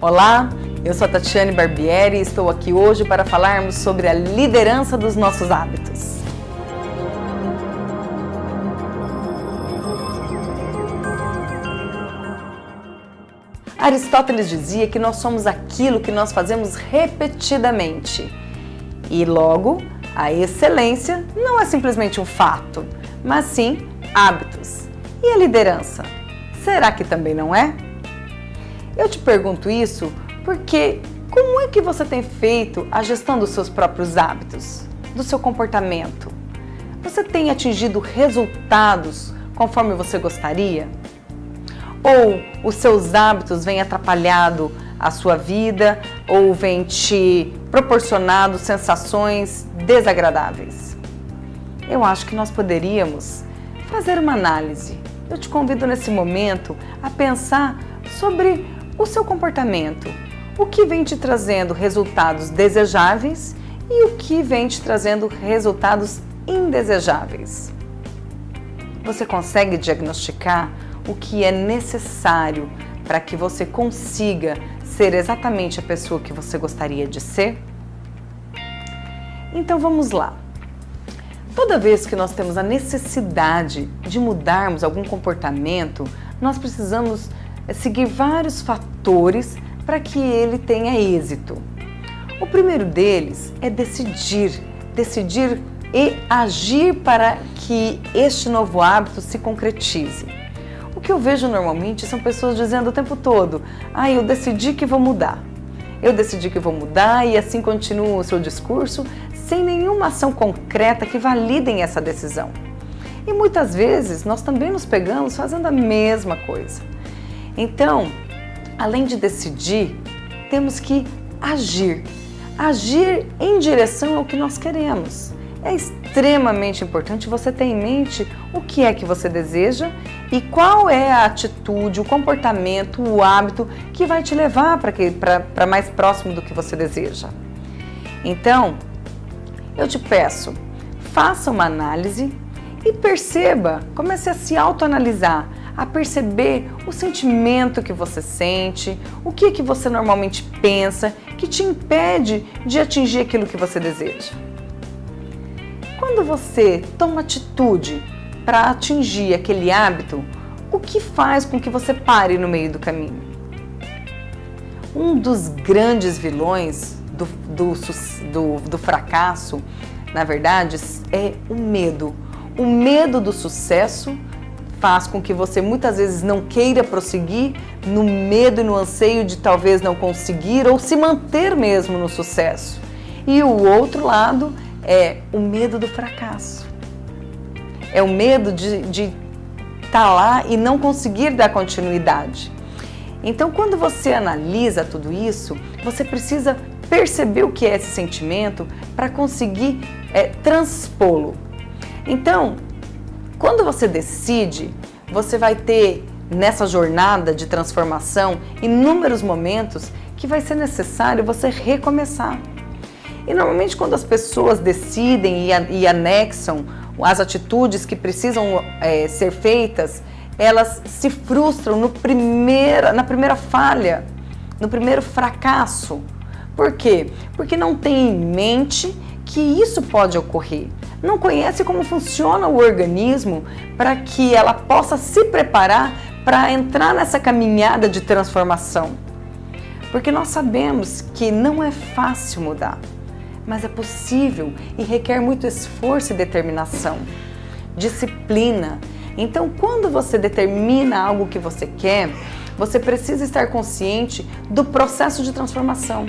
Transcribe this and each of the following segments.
Olá, eu sou a Tatiane Barbieri e estou aqui hoje para falarmos sobre a liderança dos nossos hábitos. Aristóteles dizia que nós somos aquilo que nós fazemos repetidamente. E logo, a excelência não é simplesmente um fato, mas sim hábitos. E a liderança? Será que também não é? Eu te pergunto isso porque como é que você tem feito a gestão dos seus próprios hábitos, do seu comportamento? Você tem atingido resultados conforme você gostaria? Ou os seus hábitos vêm atrapalhado a sua vida ou vêm te proporcionando sensações desagradáveis? Eu acho que nós poderíamos fazer uma análise. Eu te convido nesse momento a pensar sobre o seu comportamento, o que vem te trazendo resultados desejáveis e o que vem te trazendo resultados indesejáveis. Você consegue diagnosticar o que é necessário para que você consiga ser exatamente a pessoa que você gostaria de ser? Então vamos lá. Toda vez que nós temos a necessidade de mudarmos algum comportamento, nós precisamos seguir vários fatores para que ele tenha êxito. O primeiro deles é decidir e agir para que este novo hábito se concretize. O que eu vejo normalmente são pessoas dizendo o tempo todo: eu decidi que vou mudar. Eu decidi que vou mudar e assim continua o seu discurso sem nenhuma ação concreta que validem essa decisão. E muitas vezes nós também nos pegamos fazendo a mesma coisa. Então, além de decidir, temos que agir em direção ao que nós queremos. É extremamente importante você ter em mente o que é que você deseja e qual é a atitude, o comportamento, o hábito que vai te levar para mais próximo do que você deseja. Então, eu te peço, faça uma análise e perceba, comece a se autoanalisar, a perceber o sentimento que você sente, o que você normalmente pensa que te impede de atingir aquilo que você deseja. Quando você toma atitude para atingir aquele hábito, o que faz com que você pare no meio do caminho? Um dos grandes vilões do fracasso, na verdade, é o medo. O medo do sucesso faz com que você muitas vezes não queira prosseguir no medo e no anseio de talvez não conseguir ou se manter mesmo no sucesso. E o outro lado é o medo do fracasso. É o medo de estar lá e não conseguir dar continuidade. Então, quando você analisa tudo isso, você precisa perceber o que é esse sentimento para conseguir transpô-lo. Então, quando você decide, você vai ter nessa jornada de transformação inúmeros momentos que vai ser necessário você recomeçar. E normalmente quando as pessoas decidem e anexam as atitudes que precisam ser feitas, elas se frustram na primeira falha, no primeiro fracasso. Por quê? Porque não tem em mente que isso pode ocorrer. Não conhece como funciona o organismo para que ela possa se preparar para entrar nessa caminhada de transformação. Porque nós sabemos que não é fácil mudar, mas é possível e requer muito esforço e determinação, disciplina. Então, quando você determina algo que você quer, você precisa estar consciente do processo de transformação.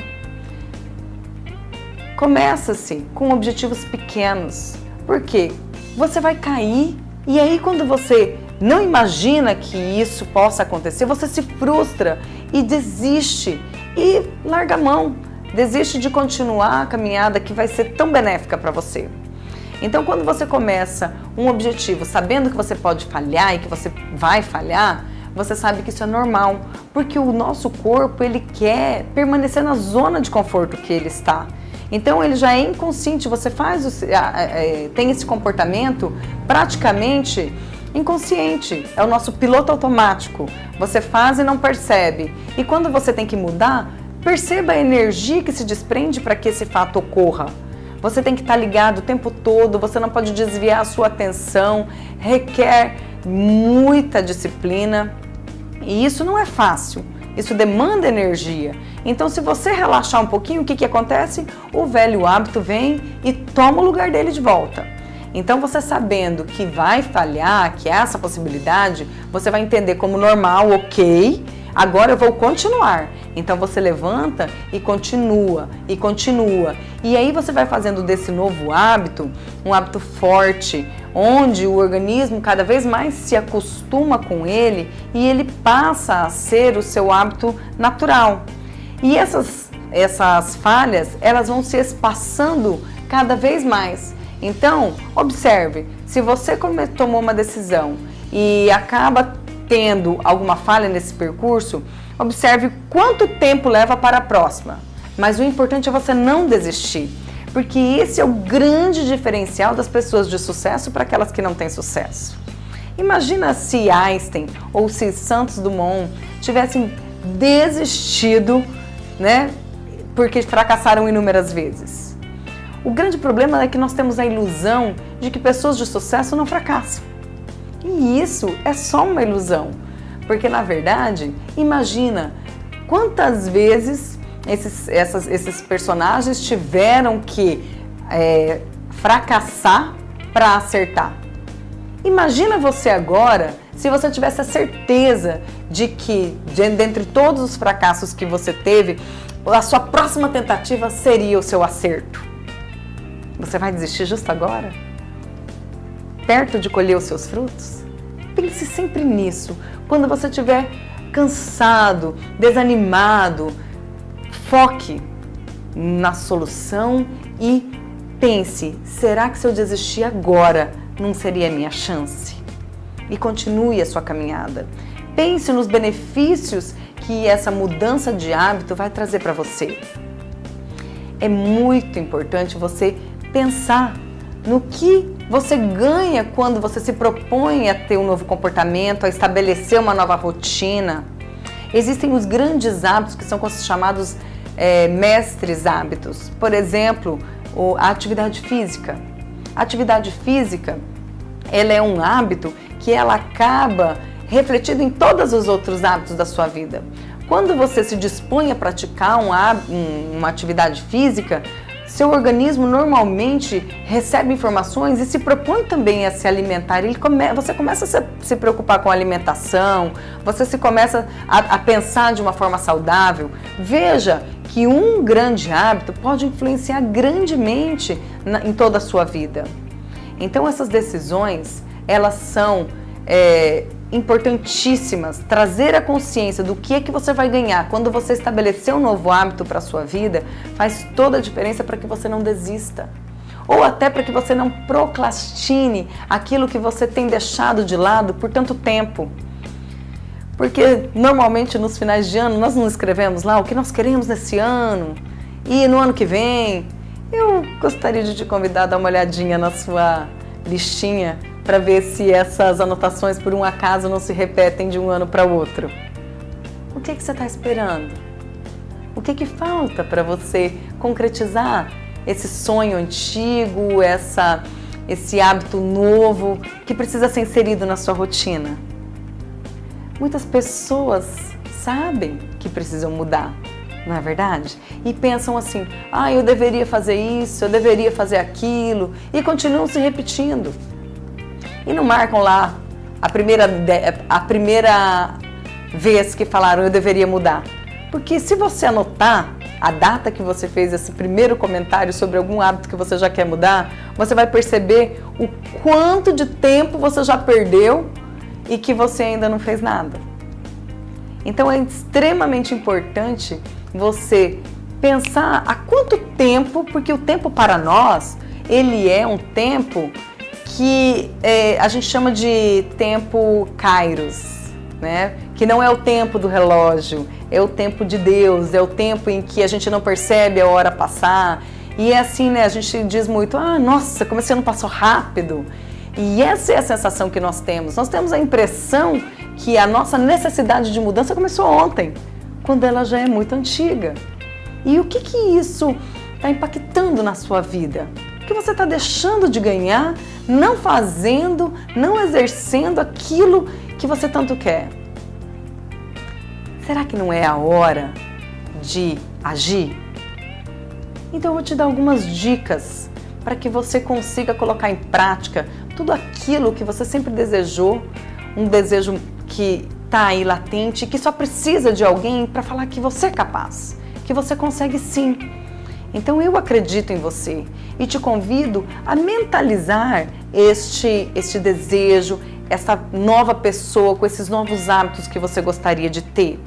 Começa-se com objetivos pequenos, porque você vai cair e aí quando você não imagina que isso possa acontecer, você se frustra e desiste e larga a mão, desiste de continuar a caminhada que vai ser tão benéfica para você. Então, quando você começa um objetivo sabendo que você pode falhar e que você vai falhar, você sabe que isso é normal, porque o nosso corpo ele quer permanecer na zona de conforto que ele está. Então ele já é inconsciente, você tem esse comportamento praticamente inconsciente, é o nosso piloto automático. Você faz e não percebe. E quando você tem que mudar, perceba a energia que se desprende para que esse fato ocorra. Você tem que estar ligado o tempo todo, você não pode desviar a sua atenção, requer muita disciplina. E isso não é fácil, isso demanda energia. Então, se você relaxar um pouquinho, o que acontece? O velho hábito vem e toma o lugar dele de volta. Então, você sabendo que vai falhar, que há essa possibilidade, você vai entender como normal, ok, agora eu vou continuar. Então, você levanta e continua, e continua. E aí você vai fazendo desse novo hábito, um hábito forte, onde o organismo cada vez mais se acostuma com ele e ele passa a ser o seu hábito natural. E essas falhas, elas vão se espaçando cada vez mais. Então, observe, se você tomou uma decisão e acaba tendo alguma falha nesse percurso, observe quanto tempo leva para a próxima. Mas o importante é você não desistir, porque esse é o grande diferencial das pessoas de sucesso para aquelas que não têm sucesso. Imagina se Einstein ou se Santos Dumont tivessem desistido, né, porque fracassaram inúmeras vezes. O grande problema é que nós temos a ilusão de que pessoas de sucesso não fracassam. E isso é só uma ilusão, porque na verdade, imagina quantas vezes esses personagens tiveram que fracassar para acertar. Imagina você agora, se você tivesse a certeza de que, dentre todos os fracassos que você teve, a sua próxima tentativa seria o seu acerto. Você vai desistir justo agora? Perto de colher os seus frutos? Pense sempre nisso. Quando você estiver cansado, desanimado, foque na solução e pense, será que se eu desistir agora não seria a minha chance? E continue a sua caminhada. Pense nos benefícios que essa mudança de hábito vai trazer para você. É muito importante você pensar no que você ganha quando você se propõe a ter um novo comportamento, a estabelecer uma nova rotina. Existem os grandes hábitos que são chamados mestres hábitos. Por exemplo, a atividade física. A atividade física, ela é um hábito que ela acaba refletido em todos os outros hábitos da sua vida. Quando você se dispõe a praticar uma atividade física, seu organismo normalmente recebe informações e se propõe também a se alimentar. Você começa a se preocupar com a alimentação, você se começa a pensar de uma forma saudável. Veja que um grande hábito pode influenciar grandemente em toda a sua vida. Então essas decisões, elas são importantíssimas. Trazer a consciência do que é que você vai ganhar quando você estabelecer um novo hábito para a sua vida faz toda a diferença para que você não desista. Ou até para que você não procrastine aquilo que você tem deixado de lado por tanto tempo. Porque normalmente nos finais de ano nós não escrevemos lá o que nós queremos nesse ano e no ano que vem. Eu gostaria de te convidar a dar uma olhadinha na sua listinha para ver se essas anotações por um acaso não se repetem de um ano para o outro. O que você está esperando? O que falta para você concretizar esse sonho antigo, esse hábito novo que precisa ser inserido na sua rotina? Muitas pessoas sabem que precisam mudar, não é verdade? E pensam assim, eu deveria fazer isso, eu deveria fazer aquilo, e continuam se repetindo. E não marcam lá a primeira vez que falaram eu deveria mudar. Porque se você anotar a data que você fez esse primeiro comentário sobre algum hábito que você já quer mudar, você vai perceber o quanto de tempo você já perdeu e que você ainda não fez nada. Então é extremamente importante você pensar há quanto tempo, porque o tempo para nós, ele é um tempo que a gente chama de tempo kairos, né? Que não é o tempo do relógio, é o tempo de Deus, é o tempo em que a gente não percebe a hora passar. E é assim, né? A gente diz muito, nossa, como esse ano passou rápido. E essa é a sensação que nós temos. Nós temos a impressão que a nossa necessidade de mudança começou ontem, quando ela já é muito antiga. E o que isso está impactando na sua vida? O que você está deixando de ganhar, não fazendo, não exercendo aquilo que você tanto quer? Será que não é a hora de agir? Então eu vou te dar algumas dicas para que você consiga colocar em prática tudo aquilo que você sempre desejou, um desejo que está aí latente, que só precisa de alguém para falar que você é capaz, que você consegue sim. Então eu acredito em você e te convido a mentalizar este desejo, essa nova pessoa com esses novos hábitos que você gostaria de ter.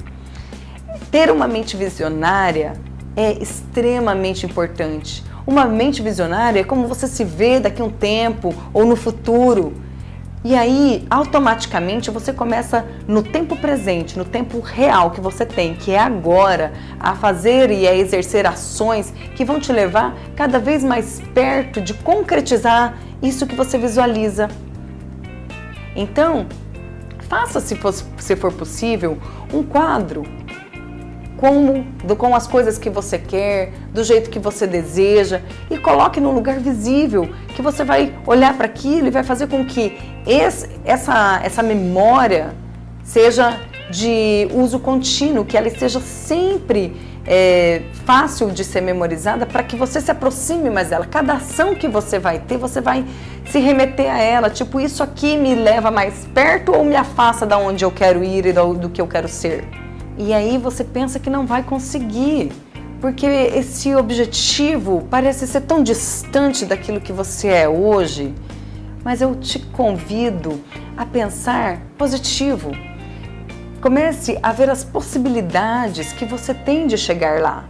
Ter uma mente visionária é extremamente importante. Uma mente visionária é como você se vê daqui a um tempo ou no futuro. E aí, automaticamente, você começa no tempo presente, no tempo real que você tem, que é agora, a fazer e a exercer ações que vão te levar cada vez mais perto de concretizar isso que você visualiza. Então, faça, se for possível, um quadro com as coisas que você quer, do jeito que você deseja, e coloque num lugar visível, que você vai olhar para aquilo e vai fazer com que essa memória seja de uso contínuo, que ela seja sempre fácil de ser memorizada, para que você se aproxime mais dela. Cada ação que você vai ter, você vai se remeter a ela, tipo, isso aqui me leva mais perto ou me afasta da onde eu quero ir e do que eu quero ser? E aí você pensa que não vai conseguir, porque esse objetivo parece ser tão distante daquilo que você é hoje. Mas eu te convido a pensar positivo. Comece a ver as possibilidades que você tem de chegar lá.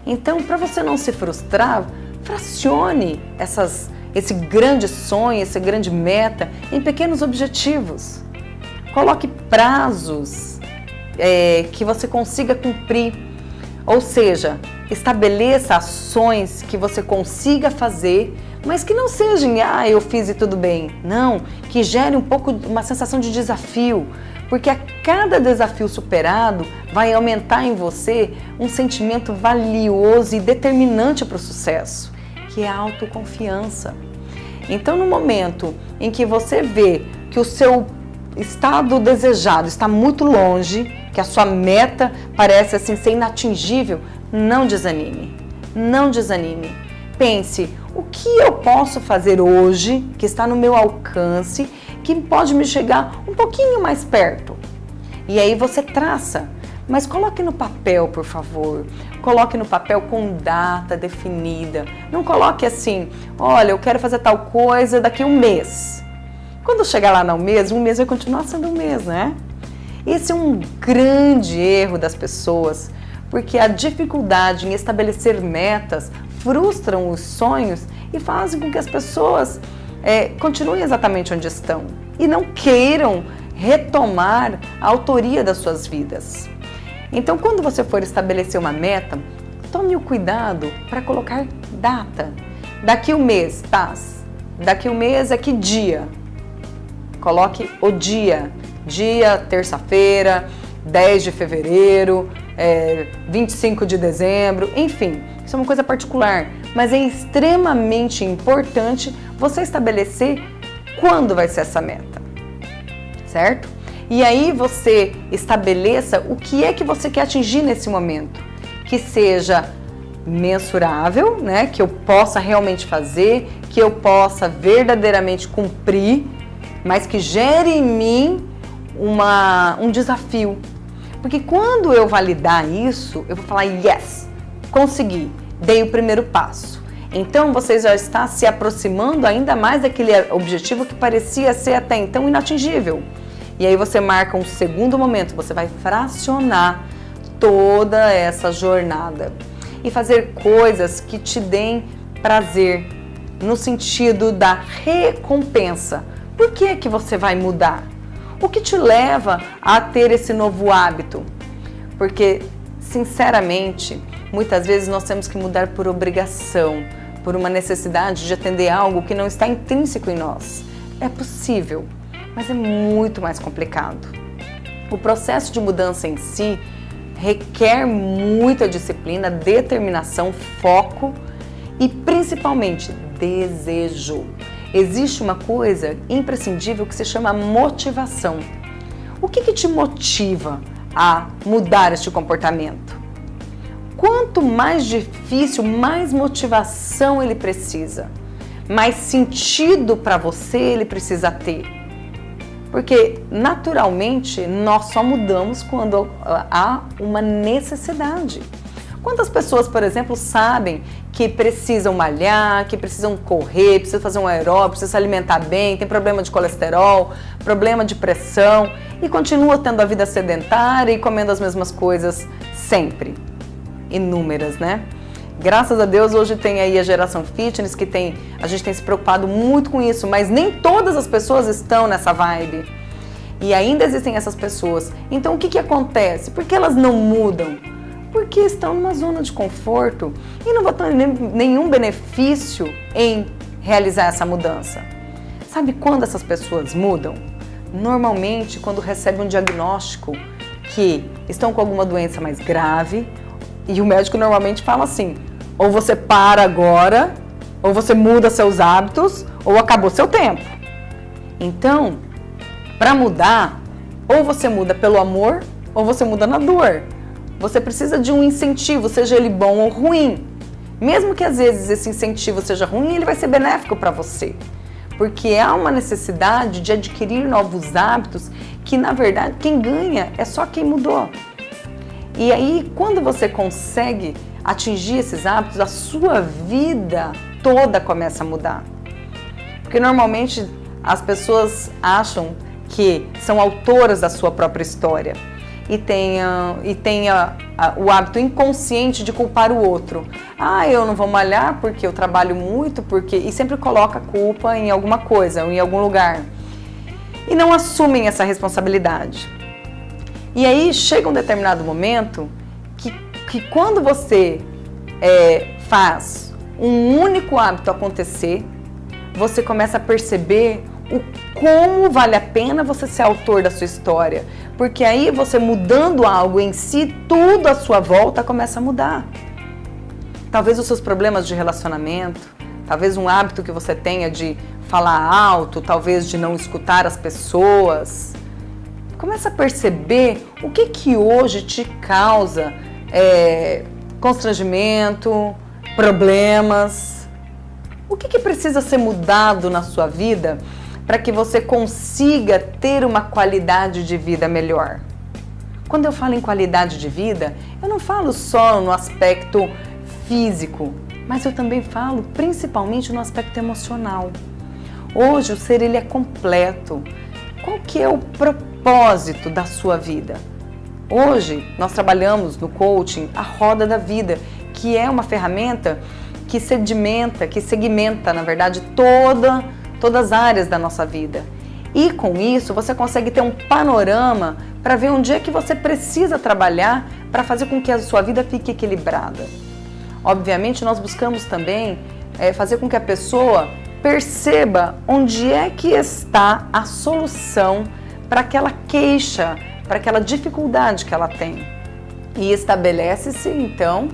Então, para você não se frustrar, fracione esse grande sonho, essa grande meta em pequenos objetivos. Coloque prazos que você consiga cumprir, ou seja, estabeleça ações que você consiga fazer, mas que não sejam, eu fiz e tudo bem. Não, que gere um pouco uma sensação de desafio, porque a cada desafio superado vai aumentar em você um sentimento valioso e determinante para o sucesso, que é a autoconfiança. Então, no momento em que você vê que o seu estado desejado está muito longe, que a sua meta parece assim ser inatingível, não desanime, não desanime. Pense, o que eu posso fazer hoje, que está no meu alcance, que pode me chegar um pouquinho mais perto? E aí você traça, mas coloque no papel, por favor. Coloque no papel com data definida. Não coloque assim, olha, eu quero fazer tal coisa daqui a um mês. Quando chegar lá no mês, um mês vai continuar sendo um mês, né? Esse é um grande erro das pessoas, porque a dificuldade em estabelecer metas frustram os sonhos e fazem com que as pessoas continuem exatamente onde estão e não queiram retomar a autoria das suas vidas. Então, quando você for estabelecer uma meta, tome o cuidado para colocar data. Daqui um mês, tá? Daqui um mês é que dia? Coloque o dia. Dia, terça-feira, 10 de fevereiro, 25 de dezembro, enfim, isso é uma coisa particular, mas é extremamente importante você estabelecer quando vai ser essa meta, certo? E aí você estabeleça o que é que você quer atingir nesse momento, que seja mensurável, né? Que eu possa realmente fazer, que eu possa verdadeiramente cumprir, mas que gere em mim um desafio. Porque quando eu validar isso, eu vou falar, yes, consegui, dei o primeiro passo. Então você já está se aproximando ainda mais daquele objetivo que parecia ser até então inatingível. E aí você marca um segundo momento, você vai fracionar toda essa jornada e fazer coisas que te deem prazer, no sentido da recompensa. Por que que você vai mudar? O que te leva a ter esse novo hábito? Porque, sinceramente, muitas vezes nós temos que mudar por obrigação, por uma necessidade de atender algo que não está intrínseco em nós. É possível, mas é muito mais complicado. O processo de mudança em si requer muita disciplina, determinação, foco e principalmente desejo. Existe uma coisa imprescindível que se chama motivação. O que te motiva a mudar este comportamento? Quanto mais difícil, mais motivação ele precisa, mais sentido para você ele precisa ter. Porque, naturalmente, nós só mudamos quando há uma necessidade. Quantas pessoas, por exemplo, sabem que precisam malhar, que precisam correr, precisam fazer um aeróbico, precisam se alimentar bem, tem problema de colesterol, problema de pressão e continuam tendo a vida sedentária e comendo as mesmas coisas sempre? Inúmeras, né? Graças a Deus hoje tem aí a geração fitness que a gente tem se preocupado muito com isso, mas nem todas as pessoas estão nessa vibe. E ainda existem essas pessoas. Então o que acontece? Por que elas não mudam? Porque estão numa zona de conforto e não vão ter nenhum benefício em realizar essa mudança. Sabe quando essas pessoas mudam? Normalmente quando recebem um diagnóstico que estão com alguma doença mais grave. E o médico normalmente fala assim, ou você para agora, ou você muda seus hábitos, ou acabou seu tempo. Então, para mudar, ou você muda pelo amor, ou você muda na dor. Você precisa de um incentivo, seja ele bom ou ruim. Mesmo que às vezes esse incentivo seja ruim, ele vai ser benéfico para você. Porque há uma necessidade de adquirir novos hábitos que, na verdade, quem ganha é só quem mudou. E aí, quando você consegue atingir esses hábitos, a sua vida toda começa a mudar. Porque normalmente as pessoas acham que são autoras da sua própria história e tem o hábito inconsciente de culpar o outro. Ah, eu não vou malhar porque eu trabalho muito, e sempre coloca a culpa em alguma coisa ou em algum lugar. E não assumem essa responsabilidade. E aí chega um determinado momento que quando você faz um único hábito acontecer, você começa a perceber o como vale a pena você ser autor da sua história. Porque aí você mudando algo em si, tudo à sua volta começa a mudar. Talvez os seus problemas de relacionamento, talvez um hábito que você tenha de falar alto, talvez de não escutar as pessoas. Começa a perceber o que hoje te causa constrangimento, problemas. O que precisa ser mudado na sua vida para que você consiga ter uma qualidade de vida melhor? Quando eu falo em qualidade de vida, eu não falo só no aspecto físico, mas eu também falo principalmente no aspecto emocional. Hoje o ser ele é completo. Qual que é o propósito da sua vida? Hoje nós trabalhamos no coaching a roda da vida, que é uma ferramenta que segmenta, na verdade, todas as áreas da nossa vida. E com isso você consegue ter um panorama para ver onde é que você precisa trabalhar para fazer com que a sua vida fique equilibrada. Obviamente nós buscamos também fazer com que a pessoa perceba onde é que está a solução para aquela queixa, para aquela dificuldade que ela tem. E estabelece-se, então,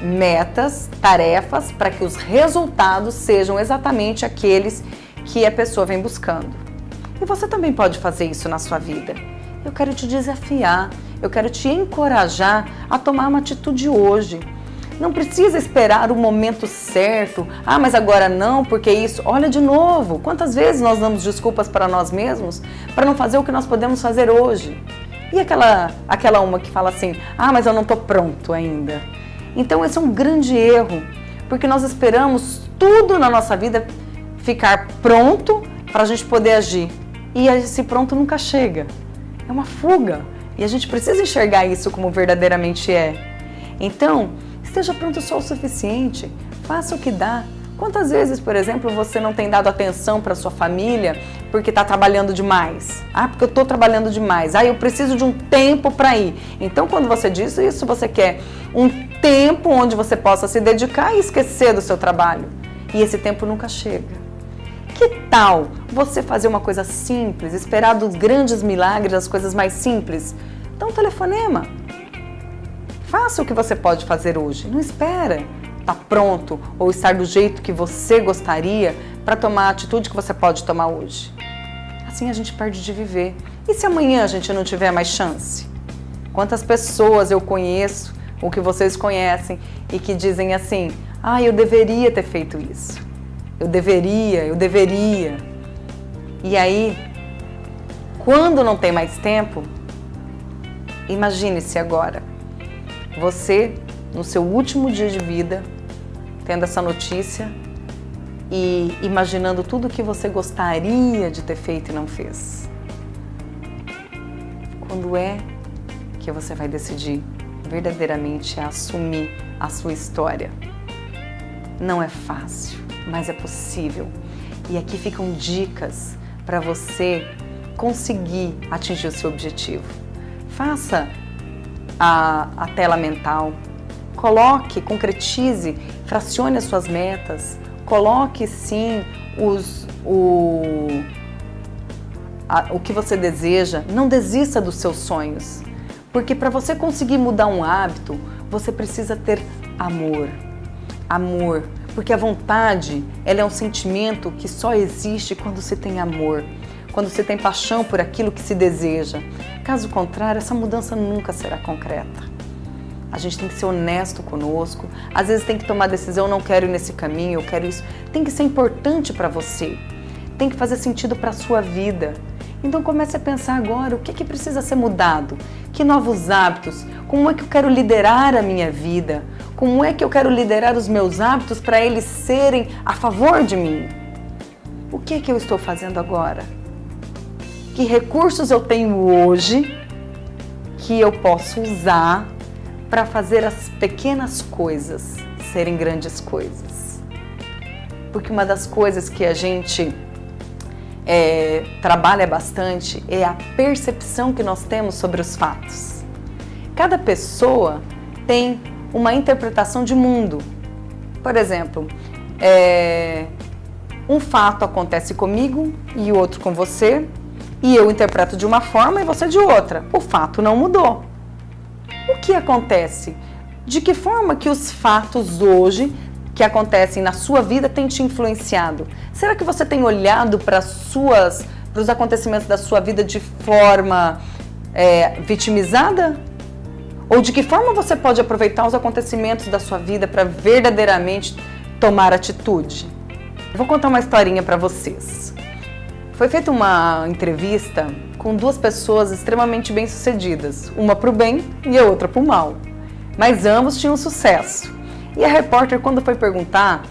metas, tarefas, para que os resultados sejam exatamente aqueles que a pessoa vem buscando. E você também pode fazer isso na sua vida. Eu quero te desafiar, eu quero te encorajar a tomar uma atitude hoje. Não precisa esperar o momento certo. Ah, mas agora não, porque isso... Olha de novo, quantas vezes nós damos desculpas para nós mesmos para não fazer o que nós podemos fazer hoje? E aquela uma que fala assim, ah, mas eu não estou pronto ainda. Então esse é um grande erro, porque nós esperamos tudo na nossa vida ficar pronto para a gente poder agir. E esse pronto nunca chega. É uma fuga. E a gente precisa enxergar isso como verdadeiramente é. Então, esteja pronto só o suficiente, faça o que dá. Quantas vezes, por exemplo, você não tem dado atenção para sua família porque está trabalhando demais? Ah, porque eu estou trabalhando demais. Ah, eu preciso de um tempo para ir. Então, quando você diz isso, você quer um tempo onde você possa se dedicar e esquecer do seu trabalho. E esse tempo nunca chega. Que tal você fazer uma coisa simples, esperar dos grandes milagres, as coisas mais simples? Dá um telefonema. Faça o que você pode fazer hoje. Não espera estar pronto ou estar do jeito que você gostaria para tomar a atitude que você pode tomar hoje. Assim a gente perde de viver. E se amanhã a gente não tiver mais chance? Quantas pessoas eu conheço, ou que vocês conhecem, e que dizem assim, eu deveria ter feito isso. Eu deveria. E aí, quando não tem mais tempo, imagine-se agora, você, no seu último dia de vida, tendo essa notícia e imaginando tudo o que você gostaria de ter feito e não fez. Quando é que você vai decidir verdadeiramente assumir a sua história? Não é fácil, mas é possível. E aqui ficam dicas para você conseguir atingir o seu objetivo. Faça a tela mental, coloque, concretize, fracione as suas metas, coloque sim o que você deseja, não desista dos seus sonhos, porque para você conseguir mudar um hábito, você precisa ter amor, porque a vontade, ela é um sentimento que só existe quando se tem amor, quando você tem paixão por aquilo que se deseja. Caso contrário, essa mudança nunca será concreta. A gente tem que ser honesto conosco, às vezes tem que tomar decisão, não quero ir nesse caminho, eu quero isso. Tem que ser importante para você, tem que fazer sentido para a sua vida. Então comece a pensar agora, o que precisa ser mudado? Que novos hábitos? Como é que eu quero liderar a minha vida? Como é que eu quero liderar os meus hábitos para eles serem a favor de mim? O que eu estou fazendo agora? Que recursos eu tenho hoje que eu posso usar para fazer as pequenas coisas serem grandes coisas? Porque uma das coisas que a gente trabalha bastante é a percepção que nós temos sobre os fatos. Cada pessoa tem uma interpretação de mundo. Por exemplo, um fato acontece comigo e outro com você, e eu interpreto de uma forma e você de outra. O fato não mudou. O que acontece? De que forma que os fatos hoje que acontecem na sua vida têm te influenciado? Será que você tem olhado para os acontecimentos da sua vida de forma vitimizada? Ou de que forma você pode aproveitar os acontecimentos da sua vida para verdadeiramente tomar atitude? Eu vou contar uma historinha para vocês. Foi feita uma entrevista com duas pessoas extremamente bem-sucedidas, uma para o bem e a outra para o mal, mas ambos tinham sucesso. E a repórter, quando foi perguntar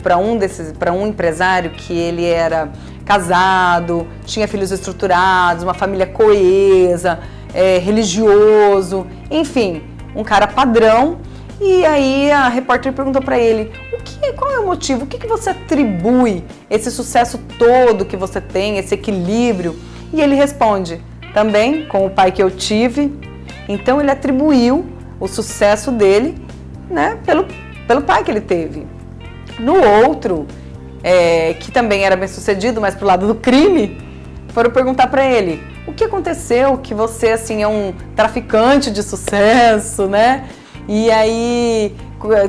para um empresário que ele era casado, tinha filhos estruturados, uma família coesa, religioso, enfim, um cara padrão. E aí a repórter perguntou para ele, qual é o motivo, o que você atribui esse sucesso todo que você tem, esse equilíbrio? E ele responde, também com o pai que eu tive. Então ele atribuiu o sucesso dele, né, pelo pai que ele teve. No outro, que também era bem sucedido, mas pro lado do crime, foram perguntar para ele, o que aconteceu que você assim é um traficante de sucesso, né? E aí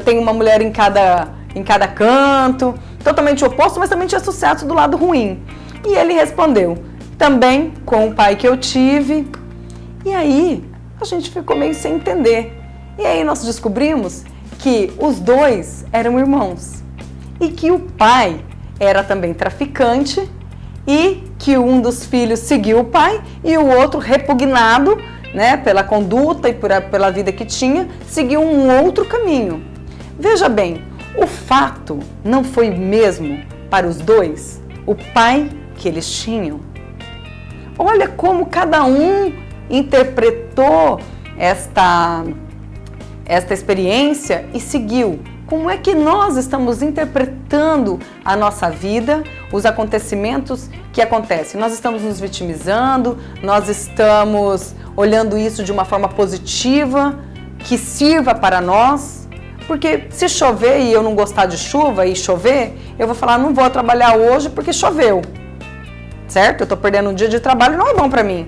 tem uma mulher em cada canto, totalmente oposto, mas também tinha sucesso do lado ruim. E ele respondeu, também com o pai que eu tive. E aí a gente ficou meio sem entender. E aí nós descobrimos que os dois eram irmãos e que o pai era também traficante e que um dos filhos seguiu o pai e o outro, repugnado, né, pela conduta e pela vida que tinha, seguiu um outro caminho. Veja bem, o fato não foi o mesmo para os dois, o pai que eles tinham. Olha como cada um interpretou esta experiência e seguiu. Como é que nós estamos interpretando a nossa vida, os acontecimentos que acontecem? Nós estamos nos vitimizando, nós estamos olhando isso de uma forma positiva, que sirva para nós, Porque se chover e eu não gostar de chuva e chover, eu vou falar, não vou trabalhar hoje porque choveu. Certo? Eu estou perdendo um dia de trabalho, não é bom para mim.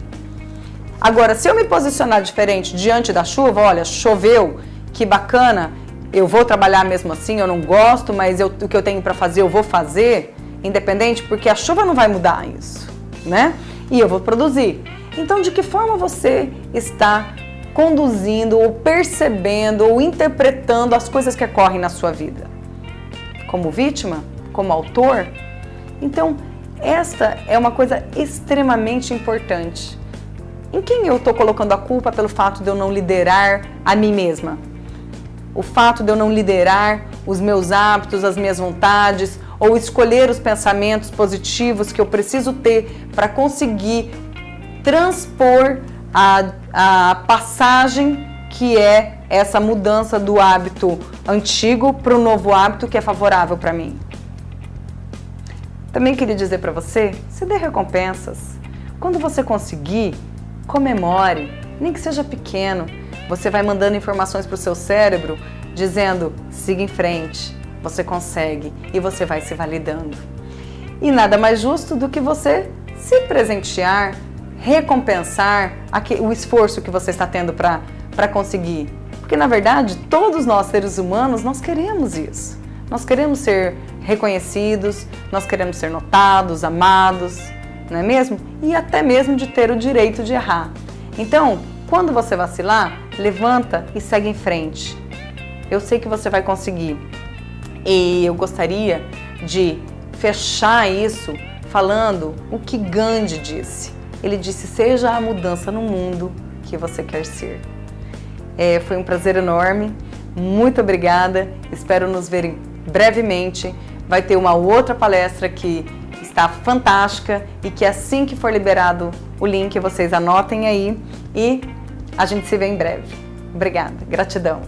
Agora, se eu me posicionar diferente diante da chuva, olha, choveu, que bacana, eu vou trabalhar mesmo assim, eu não gosto, mas o que eu tenho para fazer, eu vou fazer, independente, porque a chuva não vai mudar isso, né? E eu vou produzir. Então, de que forma você está conduzindo ou percebendo ou interpretando as coisas que ocorrem na sua vida? Como vítima? Como autor? Então, esta é uma coisa extremamente importante. Em quem eu estou colocando a culpa pelo fato de eu não liderar a mim mesma? O fato de eu não liderar os meus hábitos, as minhas vontades, ou escolher os pensamentos positivos que eu preciso ter para conseguir transpor a passagem que é essa mudança do hábito antigo para o novo hábito que é favorável para mim. Também queria dizer para você, se dê recompensas. Quando você conseguir, comemore, nem que seja pequeno. Você vai mandando informações para o seu cérebro, dizendo, siga em frente, você consegue, e você vai se validando. E nada mais justo do que você se presentear, recompensar o esforço que você está tendo para conseguir. Porque, na verdade, todos nós, seres humanos, nós queremos isso. Nós queremos ser reconhecidos, nós queremos ser notados, amados, não é mesmo? E até mesmo de ter o direito de errar. Então, quando você vacilar, levanta e segue em frente. Eu sei que você vai conseguir. E eu gostaria de fechar isso falando o que Gandhi disse. Ele disse, seja a mudança no mundo que você quer ser. Foi um prazer enorme. Muito obrigada. Espero nos ver brevemente. Vai ter uma outra palestra que está fantástica e que assim que for liberado o link, vocês anotem aí e a gente se vê em breve. Obrigada. Gratidão.